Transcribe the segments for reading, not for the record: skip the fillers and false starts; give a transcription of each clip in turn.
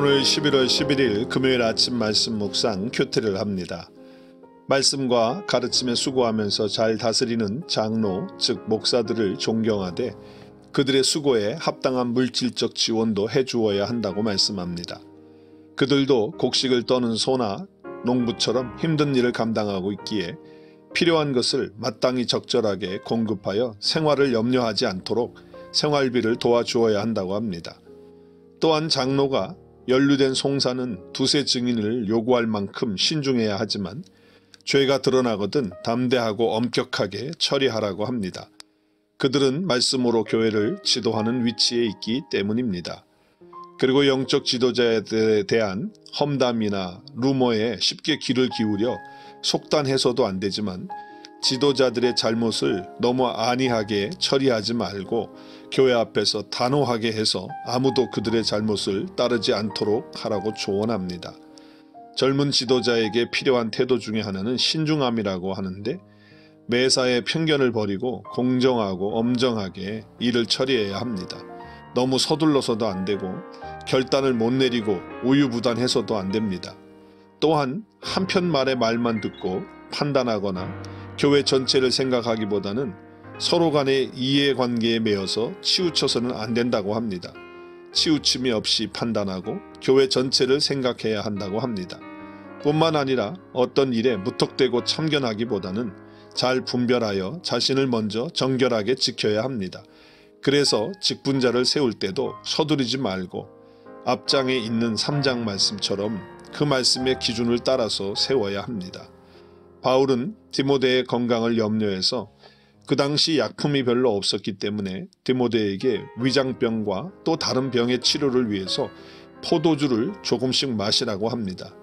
오늘 11월 11일 금요일 아침 말씀 묵상 큐티를 합니다. 말씀과 가르침에 수고하면서 잘 다스리는 장로, 즉 목사들을 존경하되 그들의 수고에 합당한 물질적 지원도 해주어야 한다고 말씀합니다. 그들도 곡식을 떠는 소나 농부처럼 힘든 일을 감당하고 있기에 필요한 것을 마땅히 적절하게 공급하여 생활을 염려하지 않도록 생활비를 도와주어야 한다고 합니다. 또한 장로가 연루된 송사는 두세 증인을 요구할 만큼 신중해야 하지만 죄가 드러나거든 담대하고 엄격하게 처리하라고 합니다. 그들은 말씀으로 교회를 지도하는 위치에 있기 때문입니다. 그리고 영적 지도자에 대한 험담이나 루머에 쉽게 귀를 기울여 속단해서도 안 되지만 지도자들의 잘못을 너무 안이하게 처리하지 말고 교회 앞에서 단호하게 해서 아무도 그들의 잘못을 따르지 않도록 하라고 조언합니다. 젊은 지도자에게 필요한 태도 중에 하나는 신중함이라고 하는데 매사에 편견을 버리고 공정하고 엄정하게 일을 처리해야 합니다. 너무 서둘러서도 안 되고 결단을 못 내리고 우유부단해서도 안 됩니다. 또한 한편 말의 말만 듣고 판단하거나 교회 전체를 생각하기보다는 서로 간의 이해관계에 매여서 치우쳐서는 안 된다고 합니다. 치우침이 없이 판단하고 교회 전체를 생각해야 한다고 합니다. 뿐만 아니라 어떤 일에 무턱대고 참견하기보다는 잘 분별하여 자신을 먼저 정결하게 지켜야 합니다. 그래서 직분자를 세울 때도 서두르지 말고 앞장에 있는 3장 말씀처럼 그 말씀의 기준을 따라서 세워야 합니다. 바울은 디모데의 건강을 염려해서 그 당시 약품이 별로 없었기 때문에 디모데에게 위장병과 또 다른 병의 치료를 위해서 포도주를 조금씩 마시라고 합니다.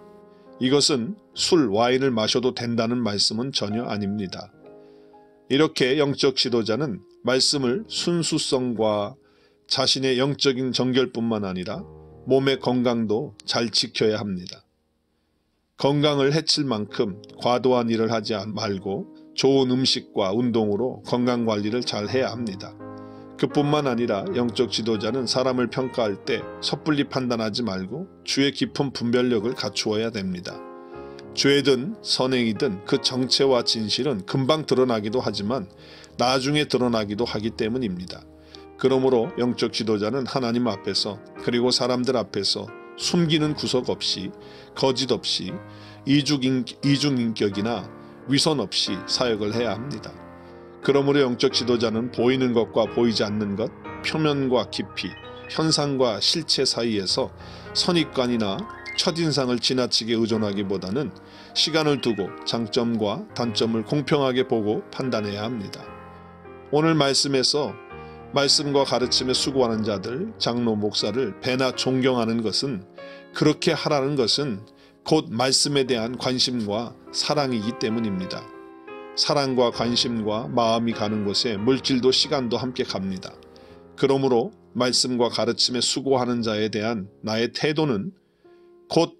이것은 술, 와인을 마셔도 된다는 말씀은 전혀 아닙니다. 이렇게 영적 지도자는 말씀을 순수성과 자신의 영적인 정결뿐만 아니라 몸의 건강도 잘 지켜야 합니다. 건강을 해칠 만큼 과도한 일을 하지 말고 좋은 음식과 운동으로 건강관리를 잘 해야 합니다. 그뿐만 아니라 영적 지도자는 사람을 평가할 때 섣불리 판단하지 말고 주의 깊은 분별력을 갖추어야 됩니다. 죄든 선행이든 그 정체와 진실은 금방 드러나기도 하지만 나중에 드러나기도 하기 때문입니다. 그러므로 영적 지도자는 하나님 앞에서 그리고 사람들 앞에서 숨기는 구석 없이 거짓 없이 이중인격이나 위선 없이 사역을 해야 합니다. 그러므로 영적 지도자는 보이는 것과 보이지 않는 것, 표면과 깊이, 현상과 실체 사이에서 선입관이나 첫인상을 지나치게 의존하기보다는 시간을 두고 장점과 단점을 공평하게 보고 판단해야 합니다. 오늘 말씀에서 말씀과 가르침에 수고하는 자들, 장로, 목사를 배나 존경하는 것은 그렇게 하라는 것은 곧 말씀에 대한 관심과 사랑이기 때문입니다. 사랑과 관심과 마음이 가는 곳에 물질도 시간도 함께 갑니다. 그러므로 말씀과 가르침에 수고하는 자에 대한 나의 태도는 곧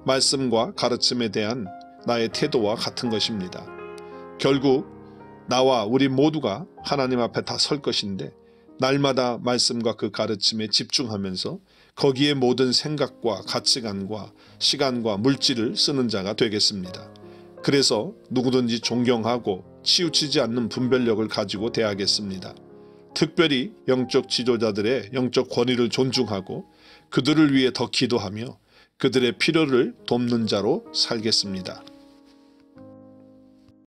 말씀과 가르침에 대한 나의 태도와 같은 것입니다. 결국 나와 우리 모두가 하나님 앞에 다 설 것인데 날마다 말씀과 그 가르침에 집중하면서 거기에 모든 생각과 가치관과 시간과 물질을 쓰는 자가 되겠습니다. 그래서 누구든지 존경하고 치우치지 않는 분별력을 가지고 대하겠습니다. 특별히 영적 지도자들의 영적 권위를 존중하고 그들을 위해 더 기도하며 그들의 필요를 돕는 자로 살겠습니다.